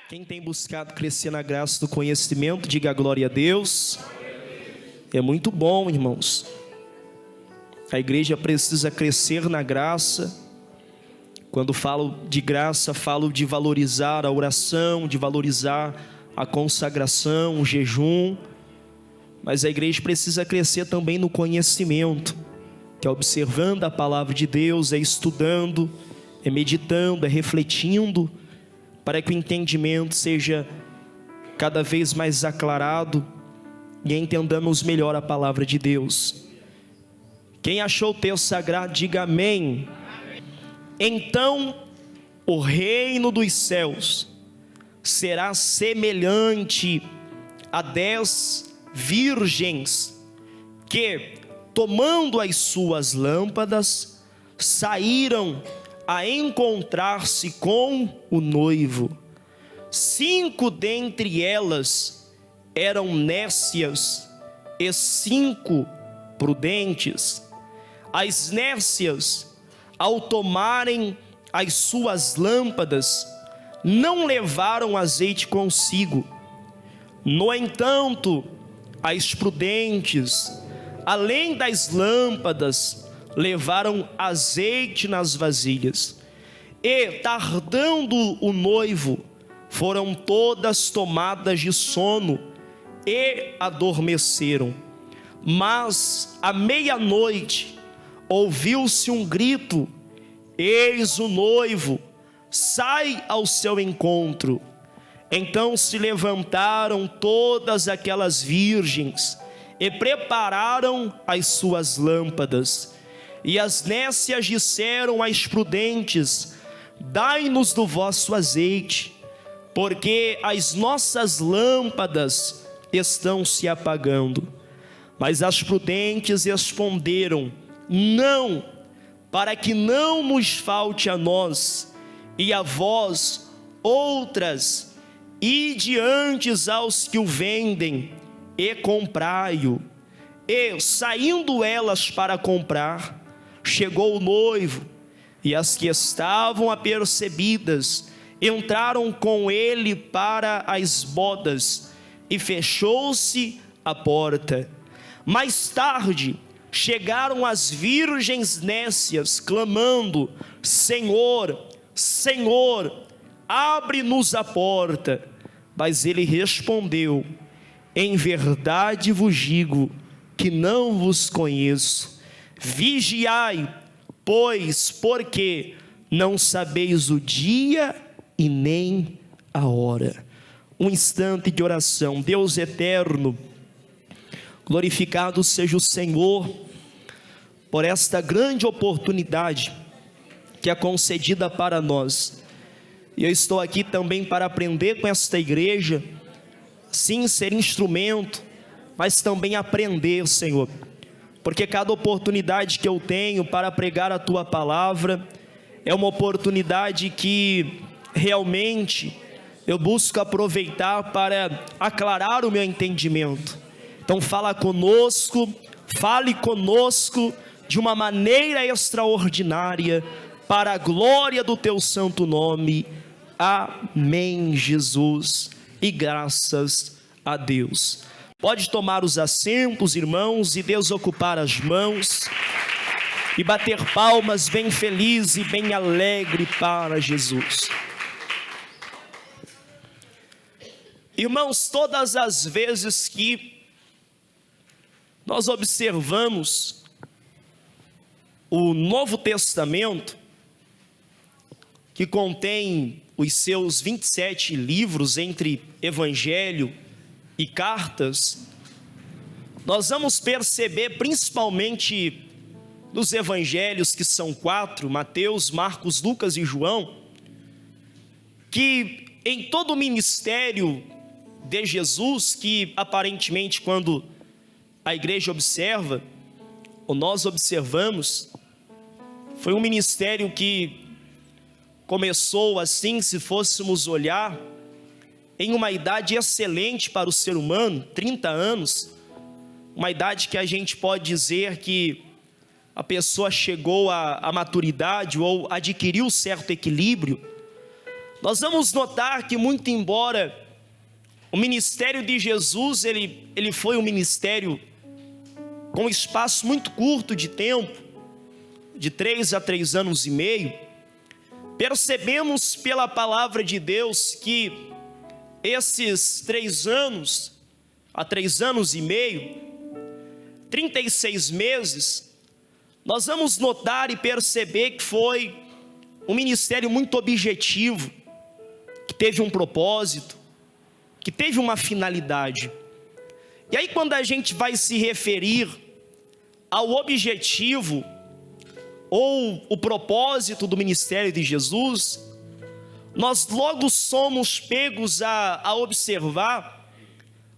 Quem tem buscado crescer na graça do conhecimento, diga glória a Deus. É muito bom, irmãos. A igreja precisa crescer na graça. Quando falo de graça, falo de valorizar a oração, de valorizar a consagração, o jejum. Mas a igreja precisa crescer também no conhecimento, que é observando a palavra de Deus, é estudando, é meditando, é refletindo, para que o entendimento seja cada vez mais aclarado e entendamos melhor a palavra de Deus. Quem achou o texto sagrado, diga amém. Então o reino dos céus será semelhante a 10 virgens que, tomando as suas lâmpadas, saíram a encontrar-se com o noivo. 5 dentre elas eram nécias e 5 prudentes. As nécias, ao tomarem as suas lâmpadas, não levaram azeite consigo. No entanto, as prudentes, além das lâmpadas, levaram azeite nas vasilhas. E, tardando o noivo, foram todas tomadas de sono e adormeceram. Mas, à meia-noite, ouviu-se um grito: eis o noivo, sai ao seu encontro. Então se levantaram todas aquelas virgens e prepararam as suas lâmpadas. E as nécias disseram às prudentes: dai-nos do vosso azeite, porque as nossas lâmpadas estão se apagando. Mas as prudentes responderam: não, para que não nos falte a nós e a vós outras, ide antes aos que o vendem e comprai-o. E, saindo elas para comprar, chegou o noivo, e as que estavam apercebidas entraram com ele para as bodas, e fechou-se a porta. Mais tarde chegaram as virgens nécias, clamando: Senhor, Senhor, abre-nos a porta. Mas ele respondeu: em verdade vos digo que não vos conheço. Vigiai, pois, porque não sabeis o dia e nem a hora. Um instante de oração. Deus eterno, glorificado seja o Senhor por esta grande oportunidade que é concedida para nós. E eu estou aqui também para aprender com esta igreja, sim, ser instrumento, mas também aprender, Senhor, porque cada oportunidade que eu tenho para pregar a Tua palavra é uma oportunidade que realmente eu busco aproveitar para aclarar o meu entendimento. Então fale conosco de uma maneira extraordinária, para a glória do Teu santo nome. Amém, Jesus, e graças a Deus. Pode tomar os assentos, irmãos, e desocupar as mãos, e bater palmas bem feliz e bem alegre para Jesus. Irmãos, todas as vezes que nós observamos o Novo Testamento, que contém os seus 27 livros entre evangelho e cartas, nós vamos perceber, principalmente nos evangelhos, que são 4, Mateus, Marcos, Lucas e João, que em todo o ministério de Jesus, que aparentemente quando a igreja observa, ou nós observamos, foi um ministério que começou assim, se fôssemos olhar, em uma idade excelente para o ser humano, 30 anos, uma idade que a gente pode dizer que a pessoa chegou à maturidade ou adquiriu certo equilíbrio. nós vamos notar que, muito embora o ministério de Jesus, ele foi um ministério com um espaço muito curto de tempo, de 3 a 3 anos e meio, percebemos pela palavra de Deus que esses 3 anos, a 3 anos e meio, 36 meses, nós vamos notar e perceber que foi um ministério muito objetivo, que teve um propósito, que teve uma finalidade. E aí, quando a gente vai se referir ao objetivo ou o propósito do ministério de Jesus, nós logo somos pegos a observar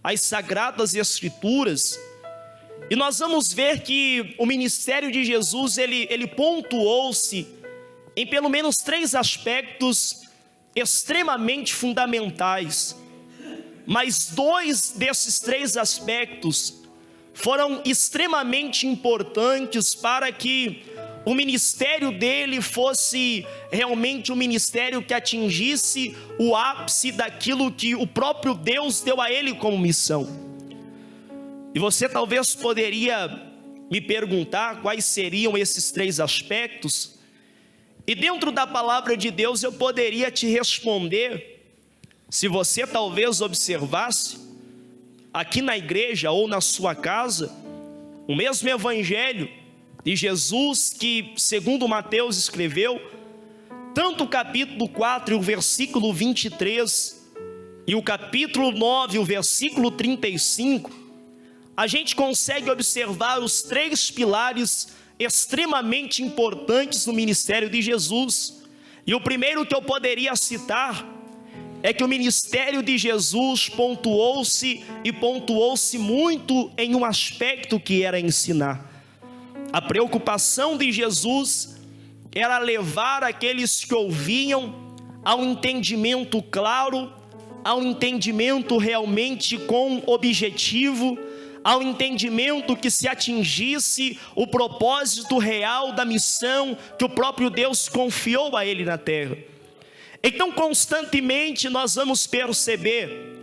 as Sagradas Escrituras, e nós vamos ver que o ministério de Jesus, ele pontuou-se em pelo menos 3 aspectos extremamente fundamentais, mas 2 desses 3 aspectos foram extremamente importantes para que o ministério dele fosse realmente um ministério que atingisse o ápice daquilo que o próprio Deus deu a ele como missão. E você talvez poderia me perguntar quais seriam esses 3 aspectos, e dentro da palavra de Deus eu poderia te responder, se você talvez observasse, aqui na igreja ou na sua casa, o mesmo evangelho de Jesus que, segundo Mateus escreveu, tanto o capítulo 4 e o versículo 23, e o capítulo 9 e o versículo 35, a gente consegue observar os 3 pilares extremamente importantes no ministério de Jesus. E o primeiro que eu poderia citar é que o ministério de Jesus pontuou-se muito em um aspecto que era ensinar. A preocupação de Jesus era levar aqueles que ouviam ao entendimento claro, ao entendimento realmente com objetivo, ao entendimento que se atingisse o propósito real da missão que o próprio Deus confiou a ele na terra. Então, constantemente nós vamos perceber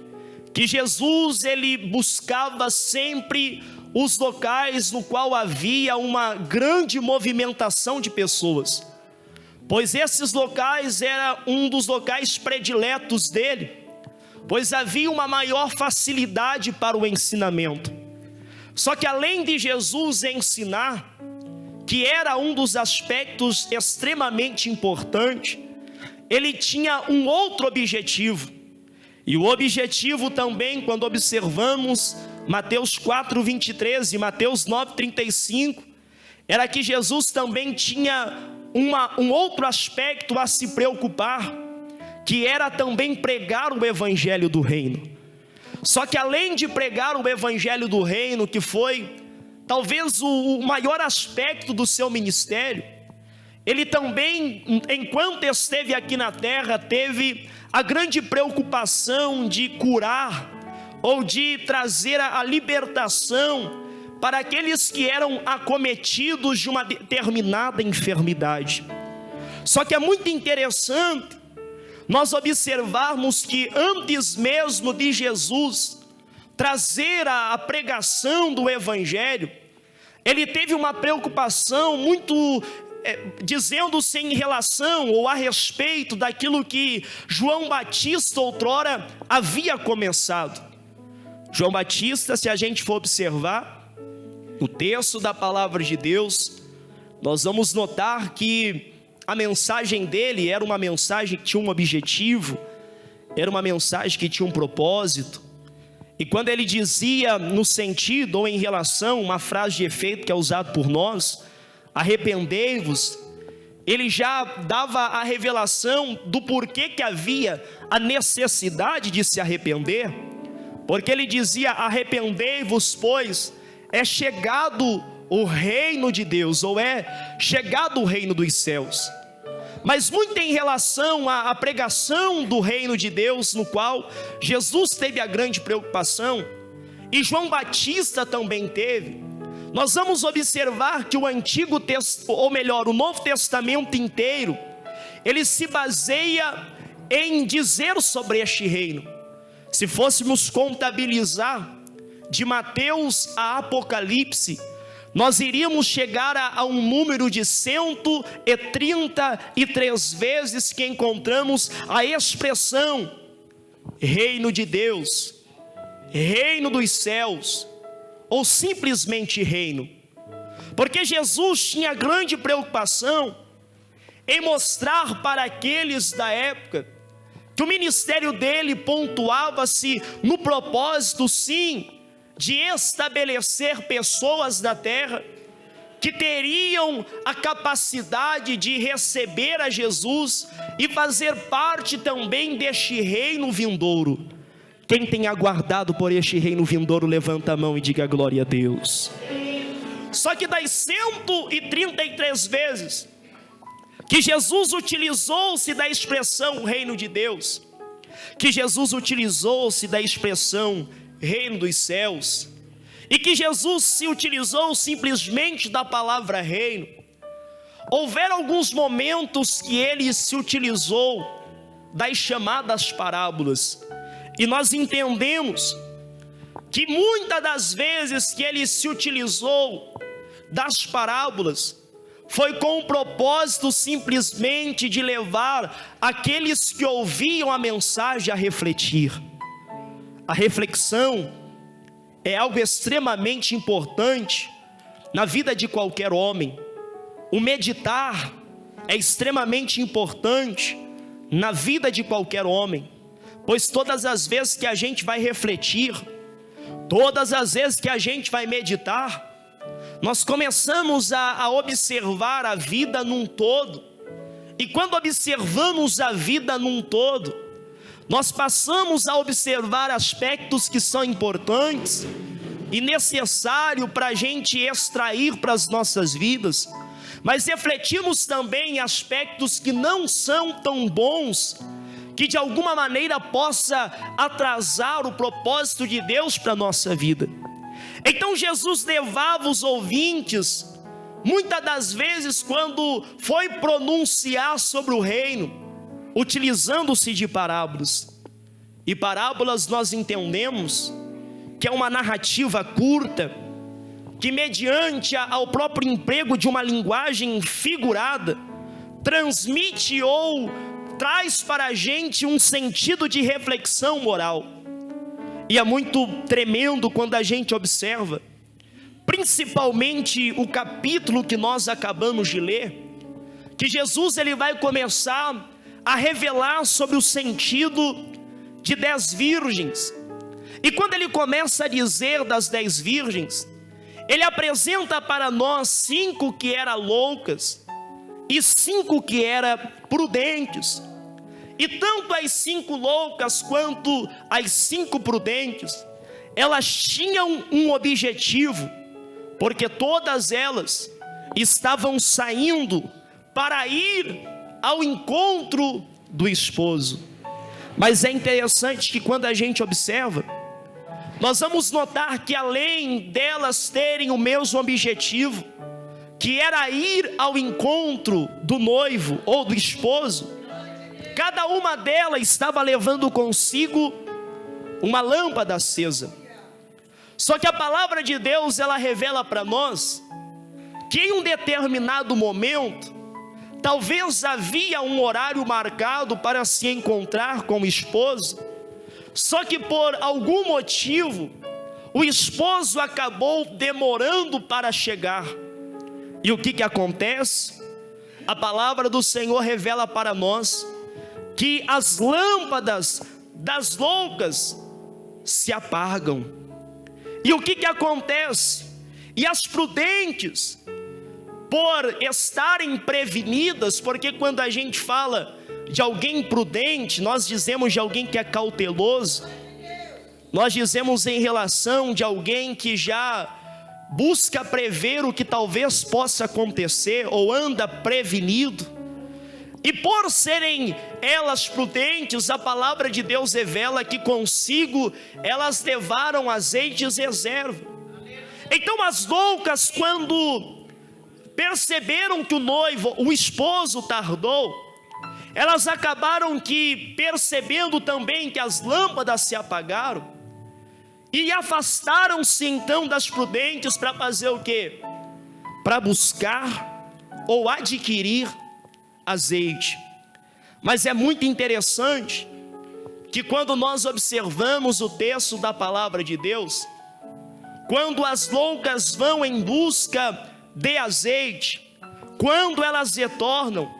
que Jesus, ele buscava sempre os locais no qual havia uma grande movimentação de pessoas, pois esses locais eram um dos locais prediletos dele, pois havia uma maior facilidade para o ensinamento. Só que além de Jesus ensinar, que era um dos aspectos extremamente importantes, ele tinha um outro objetivo. E o objetivo também, quando observamos Mateus 4:23 e Mateus 9:35, era que Jesus também tinha um outro aspecto a se preocupar, que era também pregar o evangelho do reino. Só que além de pregar o evangelho do reino, que foi talvez o maior aspecto do seu ministério, ele também, enquanto esteve aqui na terra, teve a grande preocupação de curar ou de trazer a libertação para aqueles que eram acometidos de uma determinada enfermidade. Só que é muito interessante nós observarmos que antes mesmo de Jesus trazer a pregação do evangelho, ele teve uma preocupação muito dizendo-se em relação ou a respeito daquilo que João Batista outrora havia começado. João Batista, se a gente for observar o texto da palavra de Deus, nós vamos notar que a mensagem dele era uma mensagem que tinha um objetivo, era uma mensagem que tinha um propósito. E quando ele dizia no sentido ou em relação, uma frase de efeito que é usada por nós, arrependei-vos, ele já dava a revelação do porquê que havia a necessidade de se arrepender, porque ele dizia: arrependei-vos, pois é chegado o reino de Deus, ou é chegado o reino dos céus. Mas muito em relação à pregação do reino de Deus, no qual Jesus teve a grande preocupação, e João Batista também teve, nós vamos observar que o o Novo Testamento inteiro, ele se baseia em dizer sobre este reino. Se fôssemos contabilizar de Mateus a Apocalipse, nós iríamos chegar a um número de 133 vezes que encontramos a expressão reino de Deus, reino dos céus, ou simplesmente reino. Porque Jesus tinha grande preocupação em mostrar para aqueles da época que o ministério dele pontuava-se no propósito, sim, de estabelecer pessoas da terra que teriam a capacidade de receber a Jesus e fazer parte também deste reino vindouro. Quem tem aguardado por este reino vindouro, levanta a mão e diga glória a Deus. Só que das 133 vezes que Jesus utilizou-se da expressão reino de Deus, que Jesus utilizou-se da expressão reino dos céus, e que Jesus se utilizou simplesmente da palavra reino, houveram alguns momentos que ele se utilizou das chamadas parábolas, e nós entendemos que muitas das vezes que ele se utilizou das parábolas, foi com o propósito simplesmente de levar aqueles que ouviam a mensagem a refletir. A reflexão é algo extremamente importante na vida de qualquer homem. O meditar é extremamente importante na vida de qualquer homem, pois todas as vezes que a gente vai refletir, todas as vezes que a gente vai meditar, nós começamos a observar a vida num todo. E quando observamos a vida num todo, nós passamos a observar aspectos que são importantes e necessários para a gente extrair para as nossas vidas, mas refletimos também em aspectos que não são tão bons, que de alguma maneira possa atrasar o propósito de Deus para a nossa vida. Então Jesus levava os ouvintes, muitas das vezes quando foi pronunciar sobre o reino, utilizando-se de parábolas. E parábolas nós entendemos que é uma narrativa curta, que mediante ao próprio emprego de uma linguagem figurada, transmite ou traz para a gente um sentido de reflexão moral. E é muito tremendo quando a gente observa, principalmente o capítulo que nós acabamos de ler, que Jesus ele vai começar a revelar sobre o sentido de 10 virgens. E quando ele começa a dizer das 10 virgens, ele apresenta para nós 5 que eram loucas e 5 que eram prudentes. E tanto as 5 loucas quanto as 5 prudentes, elas tinham um objetivo, porque todas elas estavam saindo para ir ao encontro do esposo. Mas é interessante que quando a gente observa, nós vamos notar que além delas terem o mesmo objetivo, que era ir ao encontro do noivo ou do esposo, cada uma delas estava levando consigo uma lâmpada acesa. Só que a palavra de Deus, ela revela para nós que em um determinado momento, talvez havia um horário marcado para se encontrar com o esposo, só que por algum motivo, o esposo acabou demorando para chegar. E o que acontece? A palavra do Senhor revela para nós que as lâmpadas das loucas se apagam. E o que acontece? E as prudentes, por estarem prevenidas, porque quando a gente fala de alguém prudente, nós dizemos de alguém que é cauteloso, nós dizemos em relação de alguém que já busca prever o que talvez possa acontecer, ou anda prevenido. E por serem elas prudentes, a palavra de Deus revela que consigo elas levaram azeites reserva. Então as loucas, quando perceberam que o noivo, o esposo tardou, elas acabaram que percebendo também que as lâmpadas se apagaram, e afastaram-se então das prudentes para fazer o quê? Para buscar ou adquirir azeite. Mas é muito interessante que quando nós observamos o texto da palavra de Deus, quando as loucas vão em busca de azeite, quando elas retornam,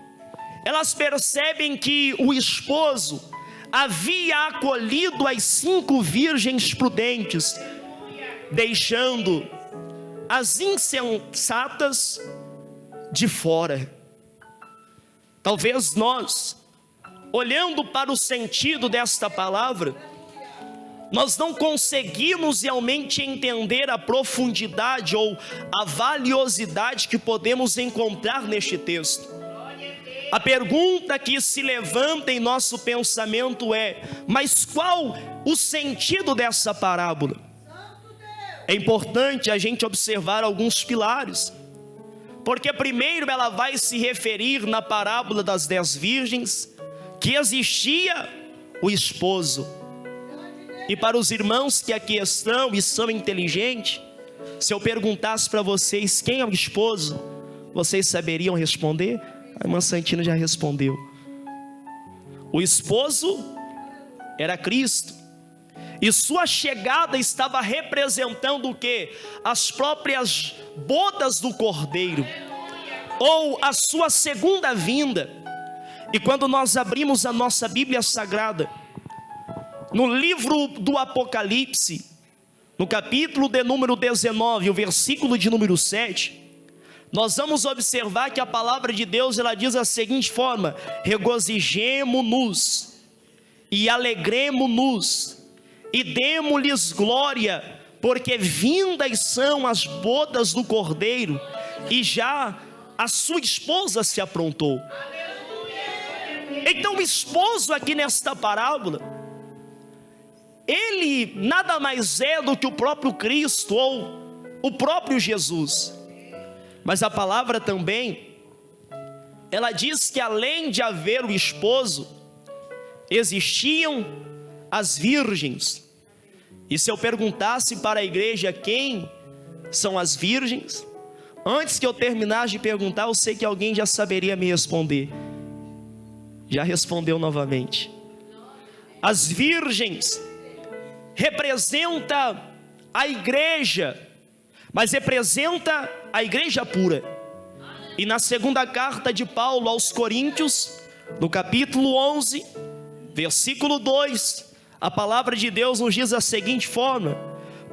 elas percebem que o esposo havia acolhido as 5 virgens prudentes, deixando as insensatas de fora. Talvez nós, olhando para o sentido desta palavra, nós não conseguimos realmente entender a profundidade ou a valiosidade que podemos encontrar neste texto. A pergunta que se levanta em nosso pensamento é: mas qual o sentido dessa parábola? É importante a gente observar alguns pilares, porque primeiro ela vai se referir na parábola das 10 virgens, que existia o esposo. E para os irmãos que aqui estão e são inteligentes, se eu perguntasse para vocês quem é o esposo, vocês saberiam responder? A irmã Santina já respondeu. O esposo era Cristo, e sua chegada estava representando o quê? As próprias bodas do Cordeiro, ou a sua segunda vinda. E quando nós abrimos a nossa Bíblia Sagrada, no livro do Apocalipse, no capítulo de número 19, o versículo de número 7, nós vamos observar que a palavra de Deus, ela diz da seguinte forma: regozijemo-nos e alegremo-nos e demo-lhes glória, porque vindas são as bodas do Cordeiro, e já a sua esposa se aprontou. Então o esposo aqui nesta parábola, ele nada mais é do que o próprio Cristo ou o próprio Jesus. Mas a palavra também, ela diz que além de haver o esposo, existiam as virgens. E se eu perguntasse para a igreja quem são as virgens, antes que eu terminasse de perguntar, eu sei que alguém já saberia me responder. Já respondeu novamente. As virgens representa a igreja, mas representa a igreja pura. E na segunda carta de Paulo aos Coríntios, no capítulo 11, versículo 2, a palavra de Deus nos diz da seguinte forma: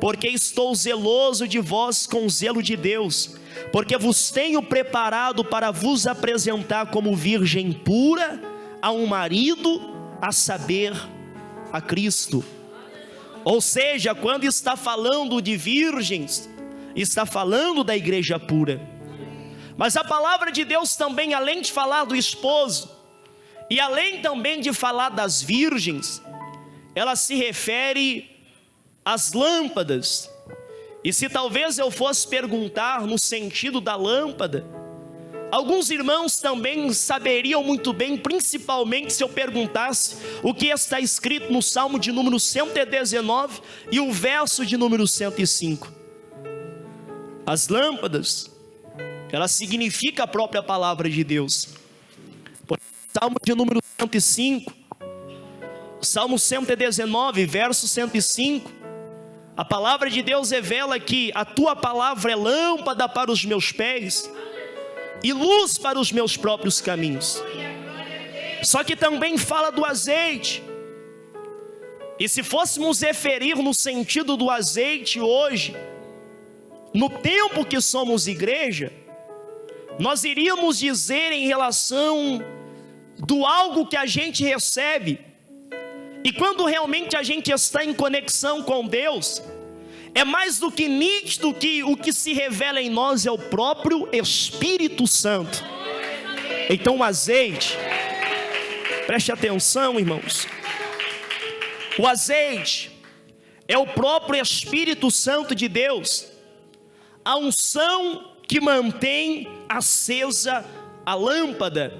porque estou zeloso de vós com o zelo de Deus, porque vos tenho preparado para vos apresentar como virgem pura a um marido, a saber, a Cristo. Ou seja, quando está falando de virgens, está falando da igreja pura. Mas a palavra de Deus também, além de falar do esposo, e além também de falar das virgens, ela se refere às lâmpadas. E se talvez eu fosse perguntar no sentido da lâmpada, alguns irmãos também saberiam muito bem, principalmente se eu perguntasse o que está escrito no Salmo de número 119 e o verso de número 105. As lâmpadas, ela significa a própria palavra de Deus. Salmo de número 105, Salmo 119, verso 105, a palavra de Deus revela que a tua palavra é lâmpada para os meus pés e luz para os meus próprios caminhos. Só que também fala do azeite. E se fôssemos referir no sentido do azeite hoje, no tempo que somos igreja, nós iríamos dizer em relação do algo que a gente recebe, e quando realmente a gente está em conexão com Deus, é mais do que nítido que o que se revela em nós é o próprio Espírito Santo. Então o azeite, preste atenção, irmãos, o azeite é o próprio Espírito Santo de Deus, a unção que mantém acesa a lâmpada.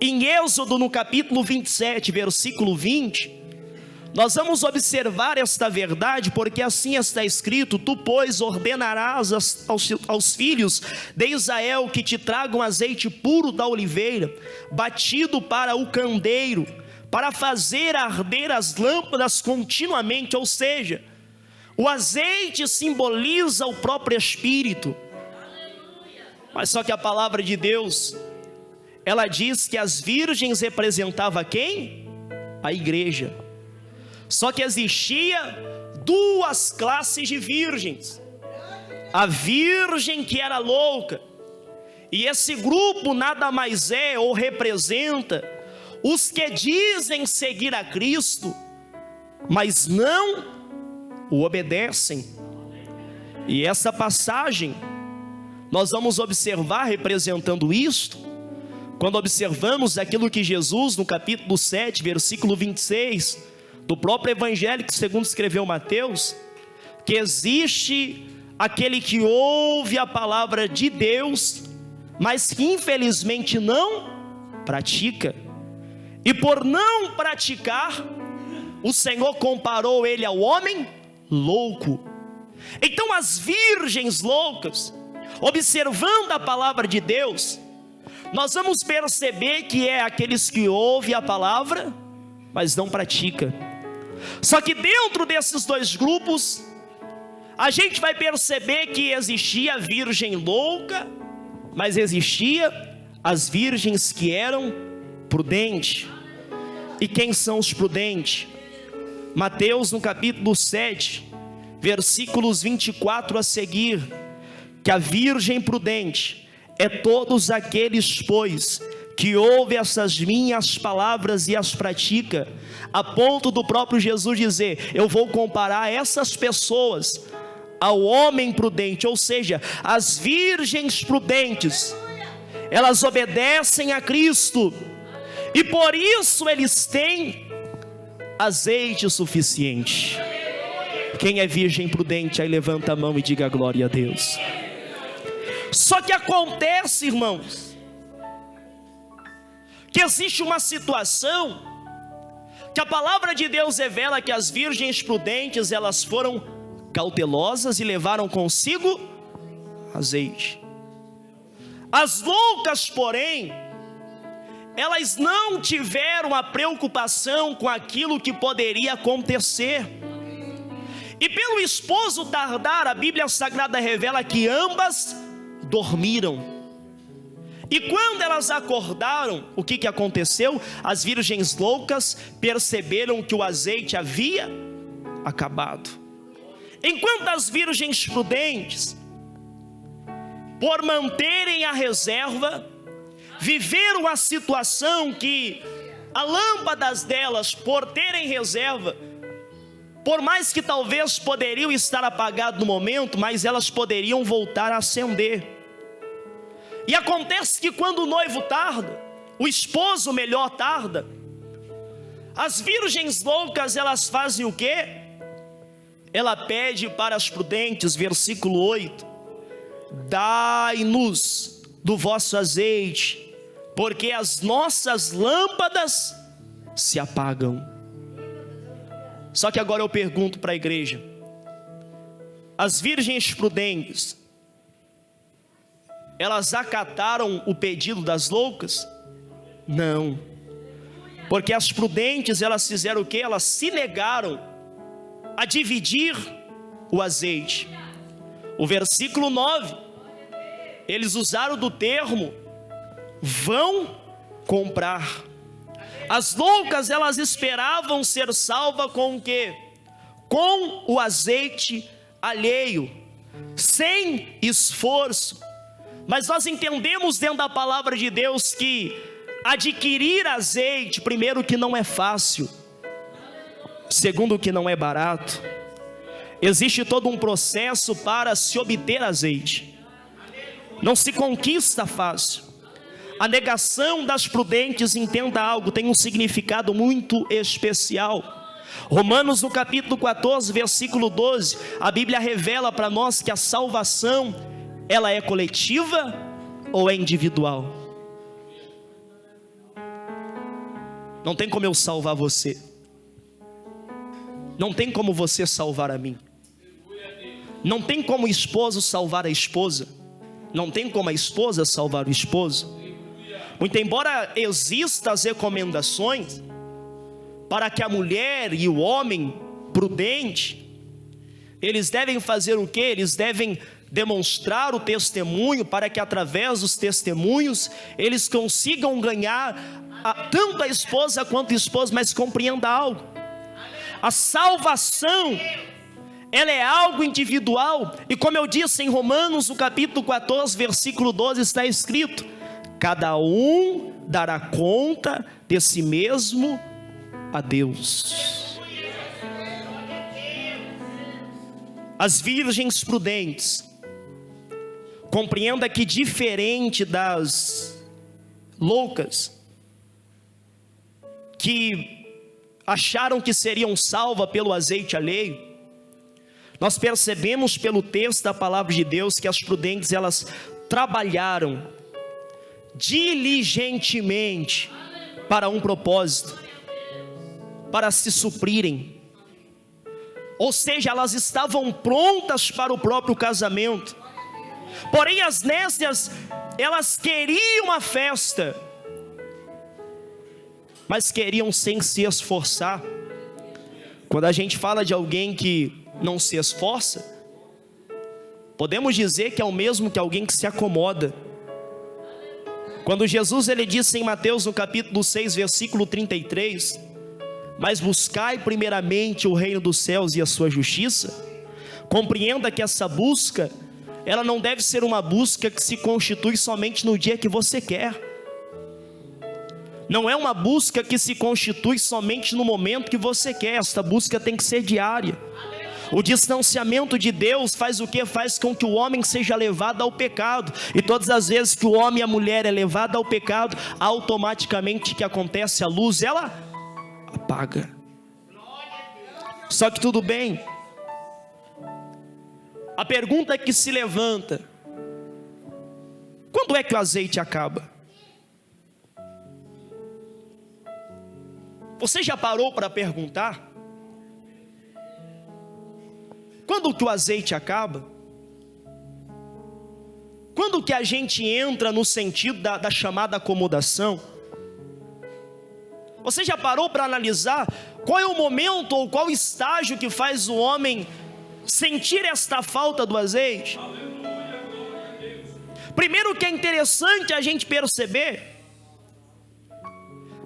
Em Êxodo, no capítulo 27, versículo 20, nós vamos observar esta verdade, porque assim está escrito: tu, pois, ordenarás aos filhos de Israel que te tragam azeite puro da oliveira, batido para o candeeiro, para fazer arder as lâmpadas continuamente. Ou seja, o azeite simboliza o próprio Espírito. Mas só que a palavra de Deus, ela diz que as virgens representavam quem? A igreja. Só que existia duas classes de virgens: a virgem que era louca, e esse grupo nada mais é ou representa os que dizem seguir a Cristo, mas não o obedecem. E essa passagem nós vamos observar representando isto, quando observamos aquilo que Jesus, no capítulo 7, versículo 26, do próprio evangelho que segundo escreveu Mateus, que existe aquele que ouve a palavra de Deus, mas que infelizmente não pratica, e por não praticar, o Senhor comparou ele ao homem louco. Então as virgens loucas, observando a palavra de Deus, nós vamos perceber que é aqueles que ouvem a palavra, mas não pratica. Só que dentro desses dois grupos, a gente vai perceber que existia a virgem louca, mas existia as virgens que eram prudentes. E quem são os prudentes? Mateus, no capítulo 7, versículos 24 a seguir, que a virgem prudente é todos aqueles, pois, que ouve essas minhas palavras e as pratica, a ponto do próprio Jesus dizer: eu vou comparar essas pessoas ao homem prudente. Ou seja, as virgens prudentes, elas obedecem a Cristo, e por isso eles têm azeite suficiente. Quem é virgem prudente, aí levanta a mão e diga glória a Deus. Só que acontece, irmãos, que existe uma situação que a palavra de Deus revela que as virgens prudentes, elas foram cautelosas e levaram consigo azeite. As loucas, porém, elas não tiveram a preocupação com aquilo que poderia acontecer. E pelo esposo tardar, a Bíblia Sagrada revela que ambas dormiram. E quando elas acordaram, o que aconteceu? As virgens loucas perceberam que o azeite havia acabado. Enquanto as virgens prudentes, por manterem a reserva, viveram a situação que as lâmpadas delas, por terem reserva, por mais que talvez poderiam estar apagadas no momento, mas elas poderiam voltar a acender. E acontece que quando o noivo tarda, o esposo melhor tarda, as virgens loucas, elas fazem o quê? Ela pede para as prudentes, versículo 8: dai-nos do vosso azeite, porque as nossas lâmpadas se apagam. Só que agora eu pergunto para a igreja: as virgens prudentes, elas acataram o pedido das loucas? Não. Porque as prudentes, elas fizeram o quê? Elas se negaram a dividir o azeite. O versículo 9, eles usaram do termo vão comprar. As loucas, elas esperavam ser salvas com o quê? Com o azeite alheio, sem esforço. Mas nós entendemos dentro da palavra de Deus que adquirir azeite, primeiro, que não é fácil, segundo, que não é barato. Existe todo um processo para se obter azeite, não se conquista fácil. A negação das prudentes, entenda algo, tem um significado muito especial. Romanos, no capítulo 14, versículo 12, a Bíblia revela para nós que a salvação, ela é coletiva ou é individual? Não tem como eu salvar você. Não tem como você salvar a mim. Não tem como o esposo salvar a esposa. Não tem como a esposa salvar o esposo. Muito embora existam as recomendações para que a mulher e o homem prudente, eles devem fazer o quê? Eles devem demonstrar o testemunho, para que através dos testemunhos eles consigam ganhar tanto a esposa quanto o esposo. Mas compreenda algo: a salvação, ela é algo individual, e como eu disse em Romanos, no capítulo 14, versículo 12, está escrito: cada um dará conta de si mesmo a Deus. As virgens prudentes, compreenda que diferente das loucas, que acharam que seriam salvas pelo azeite alheio, nós percebemos pelo texto da palavra de Deus que as prudentes, elas trabalharam diligentemente para um propósito, para se suprirem. Ou seja, elas estavam prontas para o próprio casamento. Porém as nécias, elas queriam a festa, mas queriam sem se esforçar. Quando a gente fala de alguém que não se esforça, podemos dizer que é o mesmo que alguém que se acomoda. Quando Jesus ele disse em Mateus no capítulo 6, versículo 33, mas buscai primeiramente o reino dos céus e a sua justiça, compreenda que essa busca, ela não deve ser uma busca que se constitui somente no dia que você quer. Não é uma busca que se constitui somente no momento que você quer. Esta busca tem que ser diária. O distanciamento de Deus faz o que? Faz com que o homem seja levado ao pecado. E todas as vezes que o homem e a mulher é levado ao pecado, automaticamente o que acontece? A luz, ela apaga. Só que tudo bem. A pergunta que se levanta: quando é que o azeite acaba? Você já parou para perguntar? Quando que o azeite acaba? Quando que a gente entra no sentido da chamada acomodação? Você já parou para analisar qual é o momento ou qual estágio que faz o homem sentir esta falta do azeite? Primeiro, que é interessante a gente perceber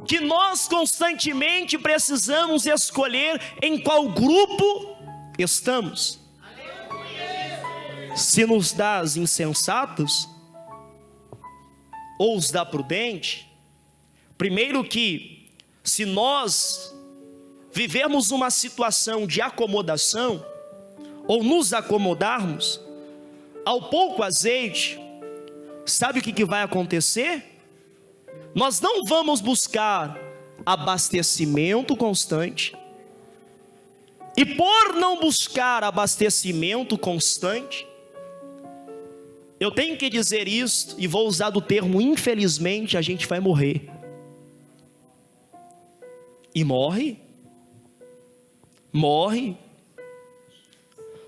que nós constantemente precisamos escolher em qual grupo estamos. Se nos dá os insensatos ou os dá prudente. Primeiro, que se nós vivermos uma situação de acomodação, ou nos acomodarmos, ao pouco azeite, sabe o que vai acontecer? Nós não vamos buscar abastecimento constante. E por não buscar abastecimento constante, eu tenho que dizer isto, e vou usar do termo infelizmente, a gente vai morrer. E morre.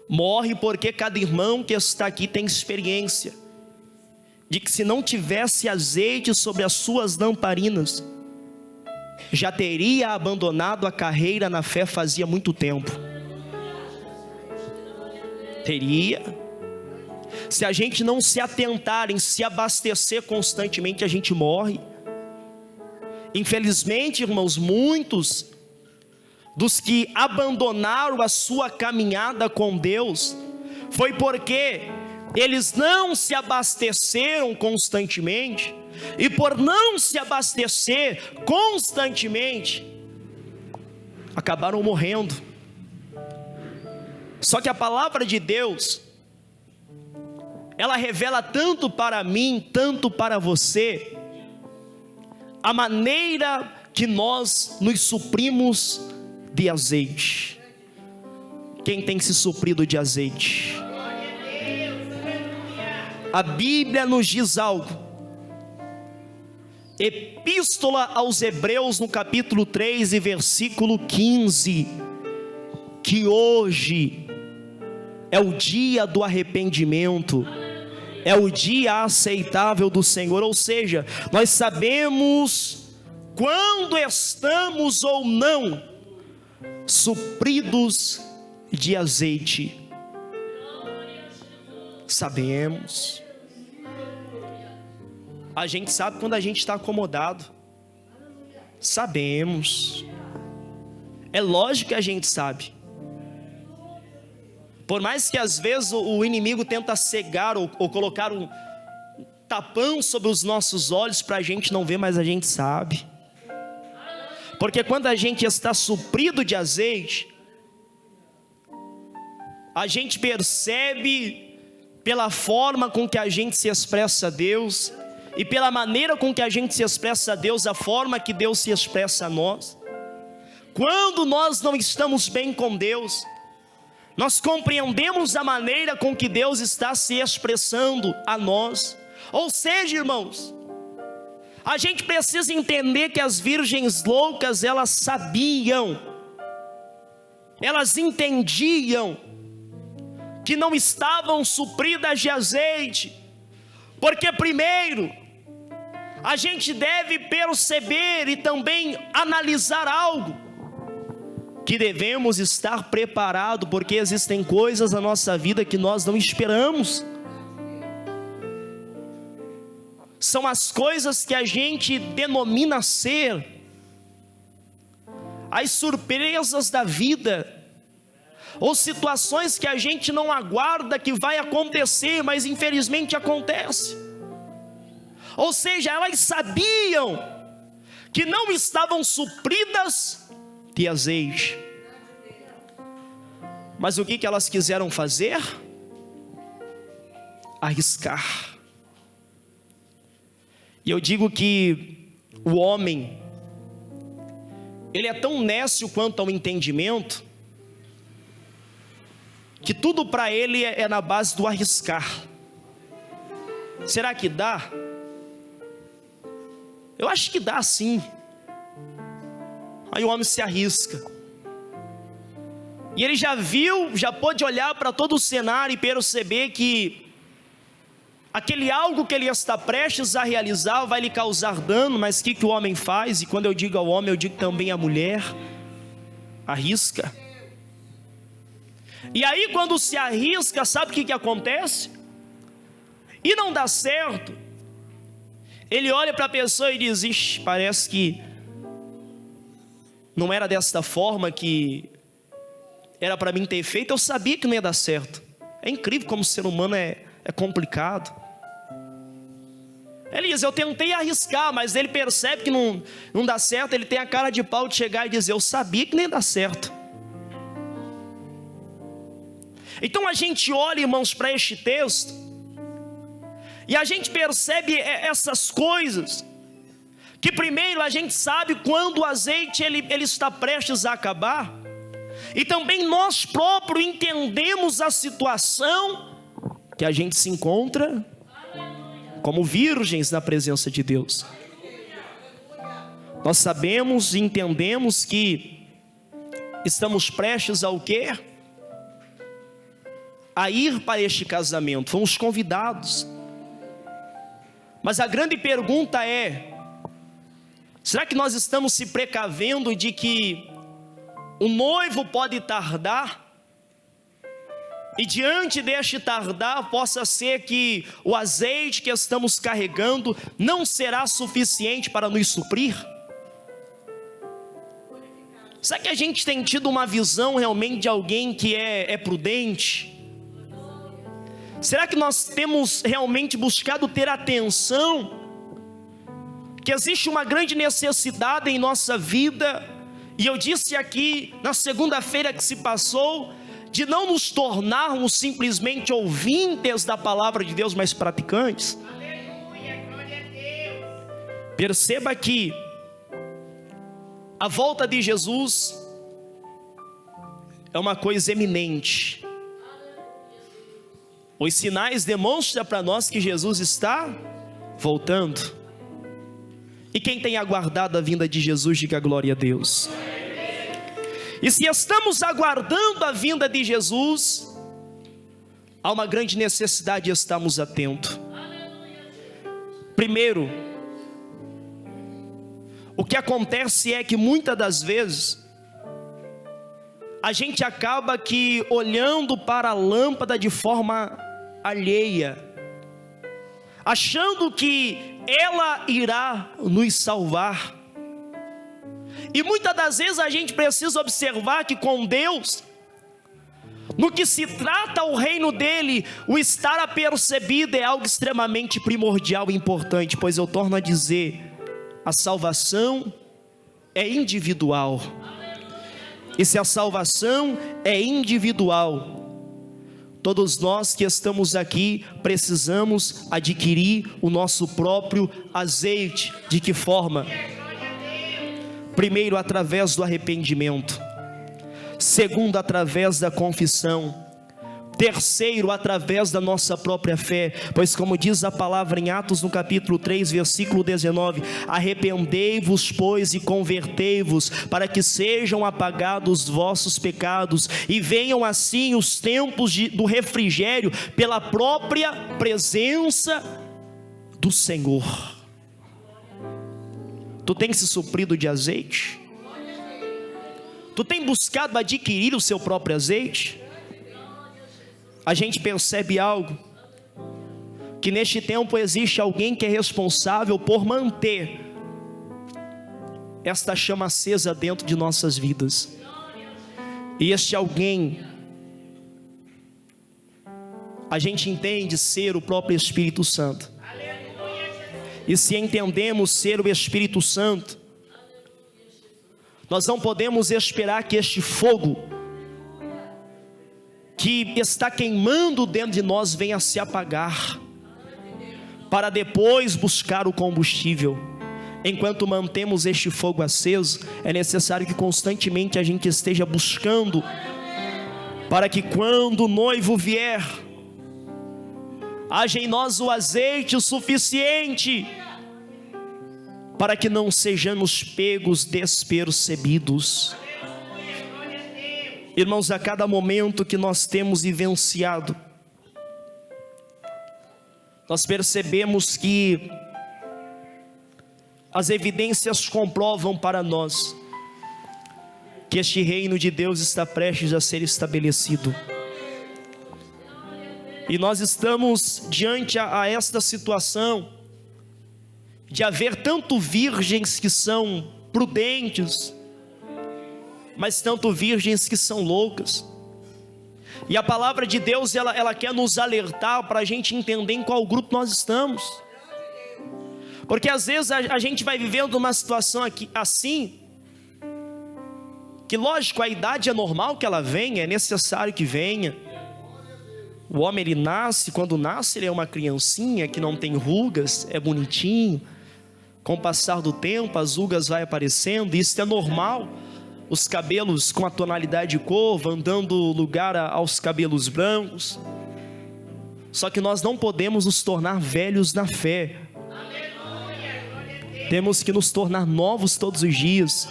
Morre porque cada irmão que está aqui tem experiência de que se não tivesse azeite sobre as suas lamparinas, já teria abandonado a carreira na fé fazia muito tempo. Teria. Se a gente não se atentar em se abastecer constantemente, a gente morre. Infelizmente, irmãos, muitos dos que abandonaram a sua caminhada com Deus foi porque eles não se abasteceram constantemente, e por não se abastecer constantemente, acabaram morrendo. Só que a palavra de Deus, ela revela tanto para mim, tanto para você, a maneira que nós nos suprimos de azeite. Quem tem se suprido de azeite? A Bíblia nos diz algo, Epístola aos Hebreus, no capítulo 3 e versículo 15, que hoje é o dia do arrependimento, é o dia aceitável do Senhor. Ou seja, nós sabemos quando estamos ou não supridos de azeite. Sabemos. A gente sabe quando a gente está acomodado. Sabemos. É lógico que a gente sabe. Por mais que às vezes o inimigo tenta cegar ou colocar um tapão sobre os nossos olhos para a gente não ver, mas a gente sabe. Porque quando a gente está suprido de azeite, a gente percebe pela forma com que a gente se expressa a Deus, e pela maneira com que a gente se expressa a Deus, a forma que Deus se expressa a nós. Quando nós não estamos bem com Deus, nós compreendemos a maneira com que Deus está se expressando a nós. Ou seja, irmãos, a gente precisa entender que as virgens loucas, elas sabiam, elas entendiam que não estavam supridas de azeite, porque primeiro, a gente deve perceber e também analisar algo, que devemos estar preparados, porque existem coisas na nossa vida que nós não esperamos. São as coisas que a gente denomina ser as surpresas da vida, ou situações que a gente não aguarda que vai acontecer, mas infelizmente acontece. Ou seja, elas sabiam que não estavam supridas de azeite. Mas o que elas quiseram fazer? Arriscar. E eu digo que o homem, ele é tão nécio quanto ao entendimento, que tudo para ele é na base do arriscar. Será que dá? Eu acho que dá sim. Aí o homem se arrisca. E ele já viu, já pôde olhar para todo o cenário e perceber que aquele algo que ele está prestes a realizar vai lhe causar dano. Mas o que o homem faz? E quando eu digo ao homem, eu digo também à mulher: arrisca. E aí quando se arrisca, sabe o que acontece? E não dá certo. Ele olha para a pessoa e diz: ixi, parece que não era desta forma que era para mim ter feito. Eu sabia que não ia dar certo. É incrível como o ser humano é complicado. Ele diz: eu tentei arriscar, mas ele percebe que não dá certo. Ele tem a cara de pau de chegar e dizer: eu sabia que nem ia dar certo. Então a gente olha, irmãos, para este texto, e a gente percebe essas coisas, que primeiro a gente sabe quando o azeite ele está prestes a acabar, e também nós próprios entendemos a situação que a gente se encontra como virgens na presença de Deus. Nós sabemos e entendemos que estamos prestes ao quê? A ir para este casamento, fomos convidados. Mas a grande pergunta é: será que nós estamos se precavendo de que o noivo pode tardar? E diante deste tardar, possa ser que o azeite que estamos carregando não será suficiente para nos suprir? Será que a gente tem tido uma visão realmente de alguém que é prudente? Será que nós temos realmente buscado ter atenção? Que existe uma grande necessidade em nossa vida, e eu disse aqui na segunda-feira que se passou, de não nos tornarmos simplesmente ouvintes da palavra de Deus, mas praticantes. Aleluia, glória a Deus. Perceba que a volta de Jesus é uma coisa eminente. Os sinais demonstram para nós que Jesus está voltando. E quem tem aguardado a vinda de Jesus, diga glória a Deus. E se estamos aguardando a vinda de Jesus, há uma grande necessidade de estarmos atentos. Primeiro, o que acontece é que muitas das vezes a gente acaba que olhando para a lâmpada de forma alheia, achando que ela irá nos salvar. E muitas das vezes a gente precisa observar que com Deus, no que se trata o reino dele, o estar apercebido é algo extremamente primordial e importante, pois eu torno a dizer, a salvação é individual. E se a salvação é individual, todos nós que estamos aqui precisamos adquirir o nosso próprio azeite. De que forma? Primeiro, através do arrependimento. Segundo, através da confissão. Terceiro, através da nossa própria fé, pois como diz a palavra em Atos no capítulo 3, versículo 19, arrependei-vos, pois, e convertei-vos, para que sejam apagados os vossos pecados, e venham assim os tempos do refrigério, pela própria presença do Senhor. Tu tem se suprido de azeite? Tu tem buscado adquirir o seu próprio azeite? A gente percebe algo, que neste tempo existe alguém que é responsável por manter esta chama acesa dentro de nossas vidas. E este alguém, a gente entende ser o próprio Espírito Santo. E se entendemos ser o Espírito Santo, nós não podemos esperar que este fogo que está queimando dentro de nós venha a se apagar, para depois buscar o combustível. Enquanto mantemos este fogo aceso, é necessário que constantemente a gente esteja buscando, para que quando o noivo vier, haja em nós o azeite o suficiente, para que não sejamos pegos despercebidos. Irmãos, a cada momento que nós temos vivenciado, nós percebemos que as evidências comprovam para nós que este reino de Deus está prestes a ser estabelecido. E nós estamos diante a esta situação de haver tanto virgens que são prudentes, mas tanto virgens que são loucas. E a palavra de Deus, ela quer nos alertar para a gente entender em qual grupo nós estamos. Porque às vezes a gente vai vivendo uma situação aqui assim, que lógico, a idade é normal que ela venha, é necessário que venha. O homem, ele nasce, quando nasce ele é uma criancinha que não tem rugas, é bonitinho. Com o passar do tempo as rugas vai aparecendo, e isso é normal. Os cabelos com a tonalidade de cor vão dando lugar aos cabelos brancos. Só que nós não podemos nos tornar velhos na fé. Temos que nos tornar novos todos os dias,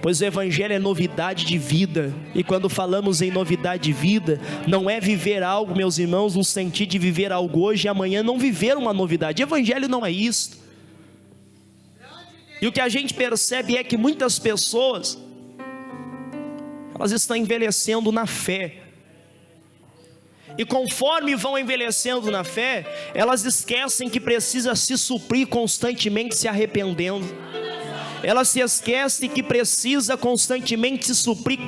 pois o Evangelho é novidade de vida. E quando falamos em novidade de vida, não é viver algo, meus irmãos, no sentido de viver algo hoje e amanhã não viver uma novidade. Evangelho não é isso. E o que a gente percebe é que muitas pessoas, elas estão envelhecendo na fé. E conforme vão envelhecendo na fé, elas esquecem que precisa se suprir constantemente se arrependendo. Elas se esquecem que precisa constantemente se suprir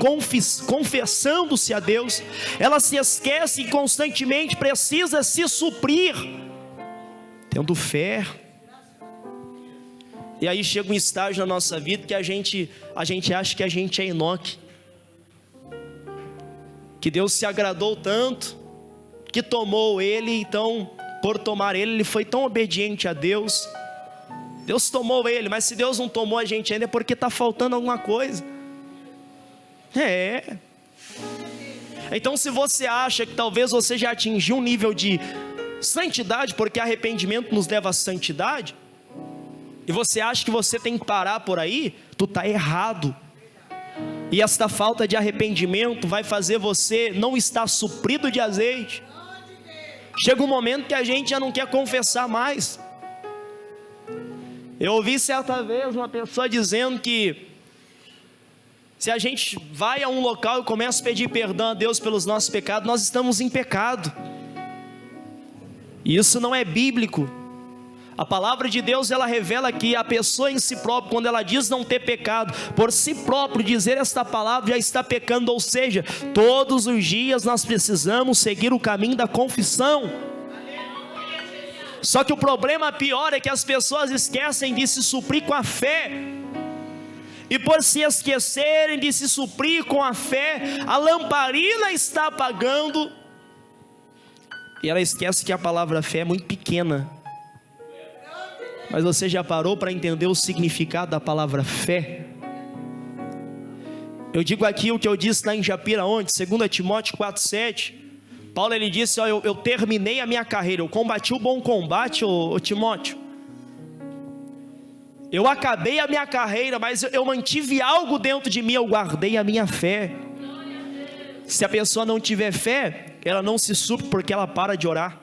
confessando-se a Deus. Elas se esquecem que constantemente precisa se suprir tendo fé. E aí chega um estágio na nossa vida que a gente acha que a gente é Enoque, que Deus se agradou tanto que tomou ele. Então, por tomar ele, ele foi tão obediente a Deus. Deus tomou ele, mas se Deus não tomou a gente ainda é porque está faltando alguma coisa. Então, se você acha que talvez você já atingiu um nível de santidade, porque arrependimento nos leva à santidade, e você acha que você tem que parar por aí, tu está errado. E esta falta de arrependimento vai fazer você não estar suprido de azeite. Chega um momento que a gente já não quer confessar mais. Eu ouvi certa vez uma pessoa dizendo que se a gente vai a um local e começa a pedir perdão a Deus pelos nossos pecados, nós estamos em pecado. E isso não é bíblico. A palavra de Deus, ela revela que a pessoa em si própria, quando ela diz não ter pecado, por si próprio dizer esta palavra já está pecando. Ou seja, todos os dias nós precisamos seguir o caminho da confissão. Só que o problema pior é que as pessoas esquecem de se suprir com a fé. E por se esquecerem de se suprir com a fé, a lamparina está apagando. E ela esquece que a palavra fé é muito pequena. Mas você já parou para entender o significado da palavra fé? Eu digo aqui o que eu disse lá em Japira ontem, 2 Timóteo 4,7. Paulo, ele disse, ó, eu terminei a minha carreira, eu combati o bom combate, ô Timóteo. Eu acabei a minha carreira, mas eu mantive algo dentro de mim, eu guardei a minha fé. Se a pessoa não tiver fé, ela não se supre porque ela para de orar.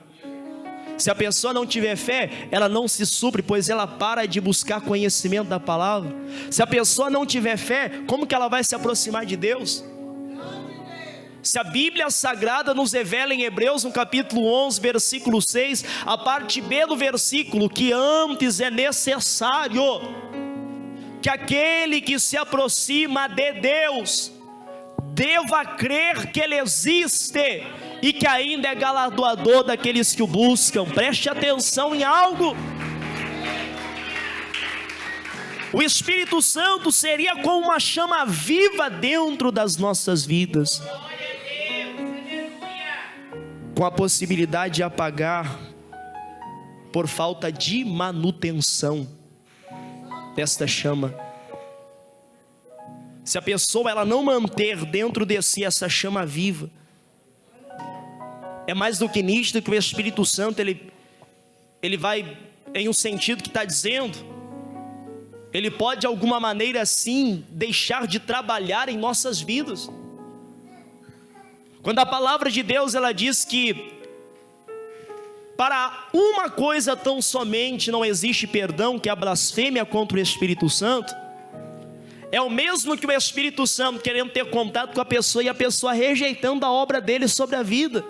Se a pessoa não tiver fé, ela não se supre, pois ela para de buscar conhecimento da palavra. Se a pessoa não tiver fé, como que ela vai se aproximar de Deus? Se a Bíblia Sagrada nos revela em Hebreus, no capítulo 11, versículo 6, a parte B do versículo, que antes é necessário que aquele que se aproxima de Deus deva crer que Ele existe e que ainda é galardoador daqueles que o buscam. Preste atenção em algo. O Espírito Santo seria como uma chama viva dentro das nossas vidas, com a possibilidade de apagar por falta de manutenção desta chama. Se a pessoa ela não manter dentro de si essa chama viva, é mais do que nítido que o Espírito Santo ele vai em um sentido que está dizendo, ele pode de alguma maneira assim deixar de trabalhar em nossas vidas. Quando a palavra de Deus ela diz que para uma coisa tão somente não existe perdão, que é a blasfêmia contra o Espírito Santo, é o mesmo que o Espírito Santo querendo ter contato com a pessoa e a pessoa rejeitando a obra dele sobre a vida.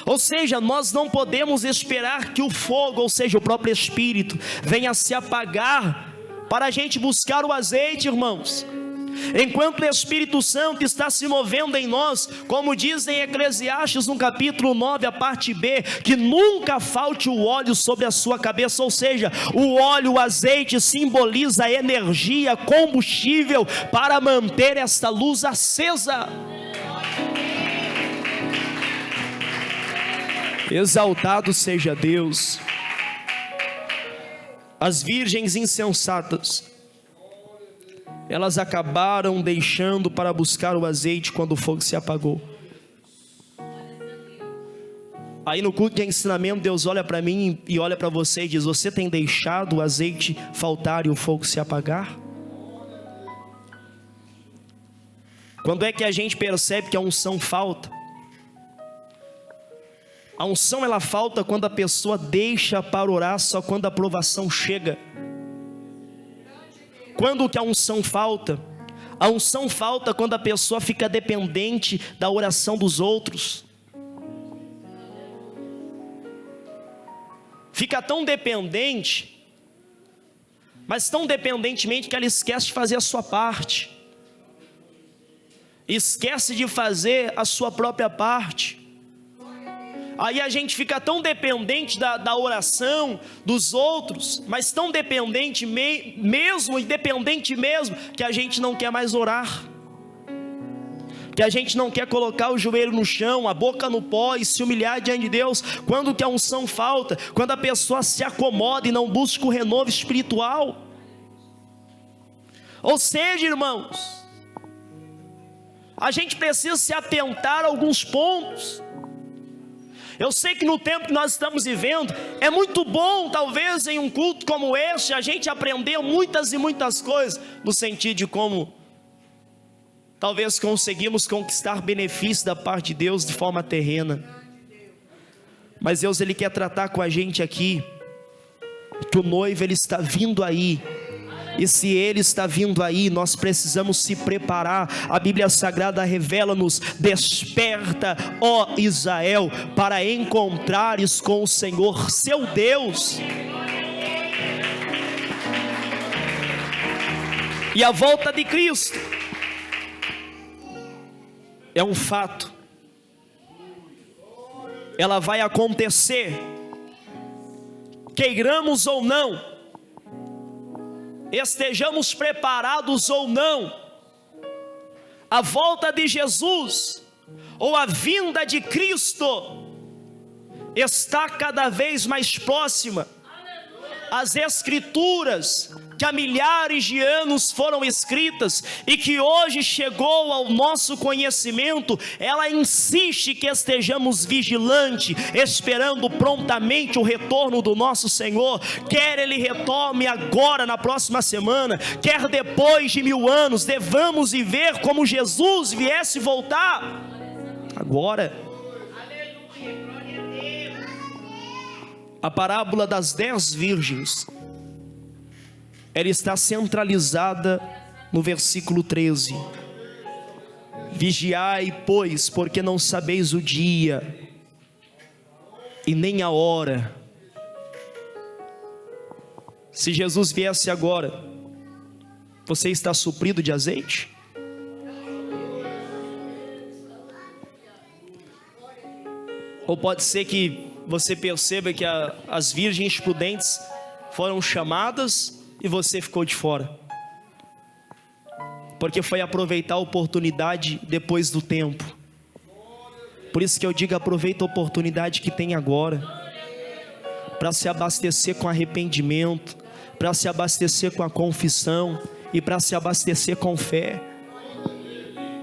Ou seja, nós não podemos esperar que o fogo, ou seja, o próprio Espírito, venha se apagar para a gente buscar o azeite, irmãos. Enquanto o Espírito Santo está se movendo em nós, como diz em Eclesiastes no capítulo 9, a parte B, que nunca falte o óleo sobre a sua cabeça. Ou seja, o óleo, o azeite simboliza a energia, combustível para manter esta luz acesa. Exaltado seja Deus. As virgens insensatas, elas acabaram deixando para buscar o azeite quando o fogo se apagou. Aí no culto de ensinamento, Deus olha para mim e olha para você e diz: você tem deixado o azeite faltar e o fogo se apagar? Quando é que a gente percebe que a unção falta? A unção ela falta quando a pessoa deixa para orar só quando a provação chega. Quando que a unção falta? A unção falta quando a pessoa fica dependente da oração dos outros. Fica tão dependente, mas tão dependentemente que ela esquece de fazer a sua parte. Esquece de fazer a sua própria parte. Aí a gente fica tão dependente da oração dos outros, mas tão dependente mesmo, independente mesmo, que a gente não quer mais orar, que a gente não quer colocar o joelho no chão, a boca no pó e se humilhar diante de Deus. Quando que a unção falta? Quando a pessoa se acomoda e não busca o renovo espiritual. Ou seja, irmãos, a gente precisa se atentar a alguns pontos. Eu sei que no tempo que nós estamos vivendo, é muito bom, talvez em um culto como este, a gente aprender muitas e muitas coisas, no sentido de como talvez conseguimos conquistar benefícios da parte de Deus de forma terrena. Mas Deus, Ele quer tratar com a gente aqui, que o noivo, Ele está vindo aí. E se Ele está vindo aí, nós precisamos se preparar. A Bíblia Sagrada revela-nos: desperta, ó Israel, para encontrares com o Senhor, seu Deus. E a volta de Cristo é um fato. Ela vai acontecer, queiramos ou não, estejamos preparados ou não. A volta de Jesus, ou a vinda de Cristo, está cada vez mais próxima. As Escrituras, que há milhares de anos foram escritas e que hoje chegou ao nosso conhecimento, ela insiste que estejamos vigilantes, esperando prontamente o retorno do nosso Senhor. Quer Ele retorne agora, na próxima semana, quer depois de 1000 anos, devamos viver como Jesus viesse voltar agora. A parábola das 10 virgens, ela está centralizada no versículo 13. Vigiai, pois, porque não sabeis o dia e nem a hora. Se Jesus viesse agora, você está suprido de azeite? Ou pode ser que você perceba que as virgens prudentes foram chamadas e você ficou de fora, porque foi aproveitar a oportunidade depois do tempo. Por isso que eu digo, aproveita a oportunidade que tem agora, para se abastecer com arrependimento, para se abastecer com a confissão e para se abastecer com fé,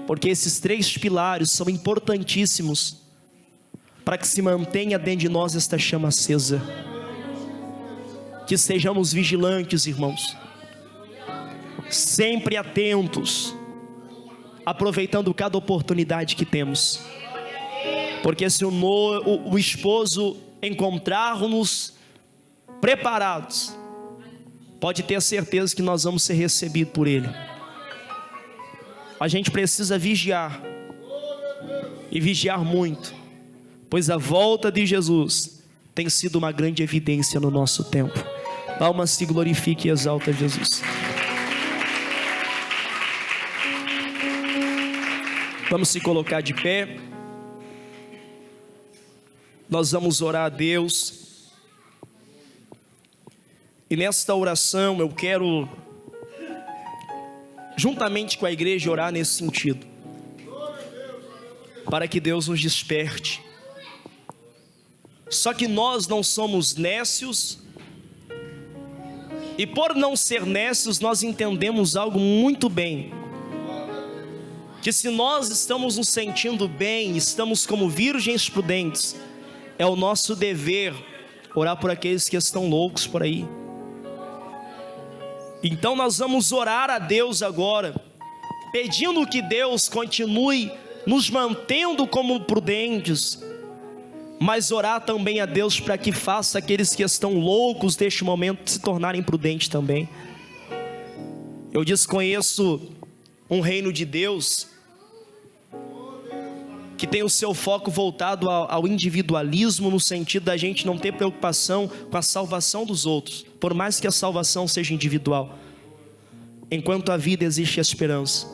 porque esses 3 pilares são importantíssimos para que se mantenha dentro de nós esta chama acesa. Que sejamos vigilantes, irmãos, sempre atentos, aproveitando cada oportunidade que temos, porque se o esposo encontrar-nos preparados, pode ter certeza que nós vamos ser recebidos por Ele. A gente precisa vigiar, e vigiar muito, pois a volta de Jesus tem sido uma grande evidência no nosso tempo. Palmas, se glorifique e exalta Jesus. Vamos se colocar de pé. Nós vamos orar a Deus. E nesta oração eu quero, juntamente com a igreja, orar nesse sentido, para que Deus nos desperte. Só que nós não somos nécios, e por não ser nécios, nós entendemos algo muito bem, que se nós estamos nos sentindo bem, estamos como virgens prudentes, é o nosso dever orar por aqueles que estão loucos por aí. Então nós vamos orar a Deus agora, pedindo que Deus continue nos mantendo como prudentes, mas orar também a Deus para que faça aqueles que estão loucos neste momento se tornarem prudentes também. Eu desconheço um reino de Deus que tem o seu foco voltado ao individualismo, no sentido da gente não ter preocupação com a salvação dos outros, por mais que a salvação seja individual. Enquanto a vida existe a esperança.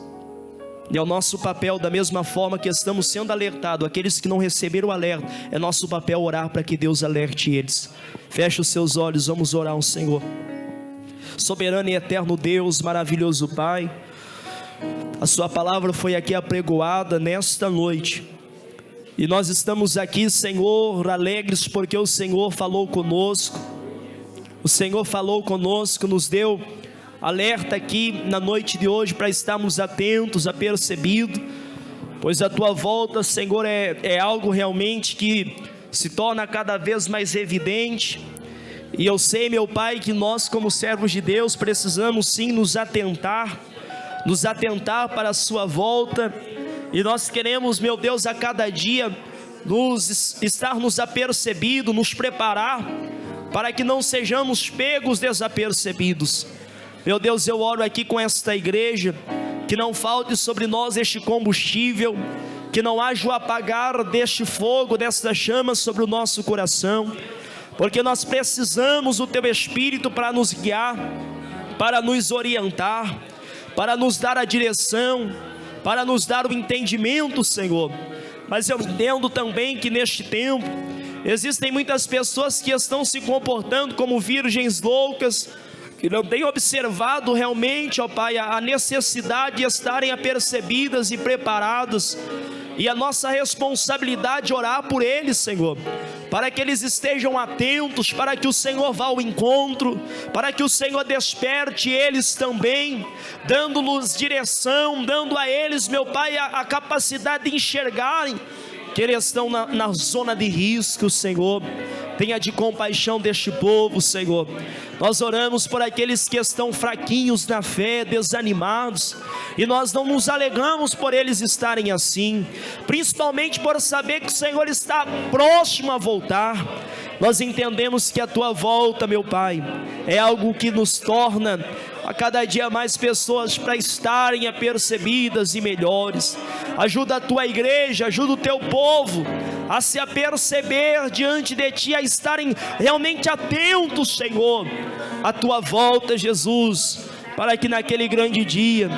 E é o nosso papel, da mesma forma que estamos sendo alertados, aqueles que não receberam o alerta, é nosso papel orar para que Deus alerte eles. Feche os seus olhos, vamos orar ao Senhor. Soberano e eterno Deus, maravilhoso Pai, a sua palavra foi aqui apregoada nesta noite, e nós estamos aqui, Senhor, alegres porque o Senhor falou conosco. O Senhor falou conosco, nos deu alerta aqui na noite de hoje para estarmos atentos, apercebidos, pois a tua volta, Senhor, é algo realmente que se torna cada vez mais evidente. E eu sei, meu Pai, que nós como servos de Deus precisamos sim nos atentar para a sua volta. E nós queremos, meu Deus, a cada dia estarmos apercebidos, nos preparar para que não sejamos pegos desapercebidos. Meu Deus, eu oro aqui com esta igreja, que não falte sobre nós este combustível, que não haja o apagar deste fogo, desta chama sobre o nosso coração, porque nós precisamos do Teu Espírito para nos guiar, para nos orientar, para nos dar a direção, para nos dar o entendimento, Senhor. Mas eu entendo também que neste tempo existem muitas pessoas que estão se comportando como virgens loucas, que não têm observado realmente, ó Pai, a necessidade de estarem apercebidas e preparadas. E a nossa responsabilidade é orar por eles, Senhor, para que eles estejam atentos, para que o Senhor vá ao encontro, para que o Senhor desperte eles também, dando-lhes direção, dando a eles, meu Pai, a capacidade de enxergarem que eles estão na zona de risco, Senhor. Tenha de compaixão deste povo, Senhor. Nós oramos por aqueles que estão fraquinhos na fé, desanimados, e nós não nos alegramos por eles estarem assim, principalmente por saber que o Senhor está próximo a voltar. Nós entendemos que a Tua volta, meu Pai, é algo que nos torna a cada dia mais pessoas para estarem apercebidas e melhores. Ajuda a Tua igreja, ajuda o Teu povo a se aperceber diante de Ti, a estarem realmente atentos, Senhor, à Tua volta, Jesus, para que naquele grande dia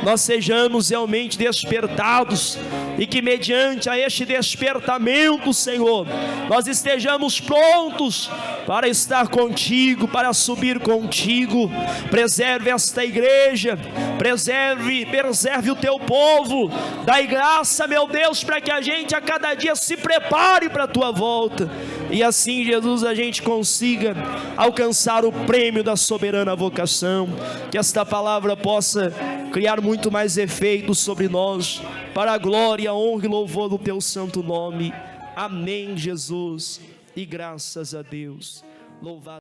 nós sejamos realmente despertados, e que mediante a este despertamento, Senhor, nós estejamos prontos para estar contigo, para subir contigo. Preserve esta igreja, preserve o teu povo, dai graça, meu Deus, para que a gente a cada dia se prepare para a tua volta, e assim, Jesus, a gente consiga alcançar o prêmio da soberana vocação. Que esta palavra possa criar muito mais efeito sobre nós, para a glória, honra e louvor do teu santo nome. Amém, Jesus, e graças a Deus. Louvado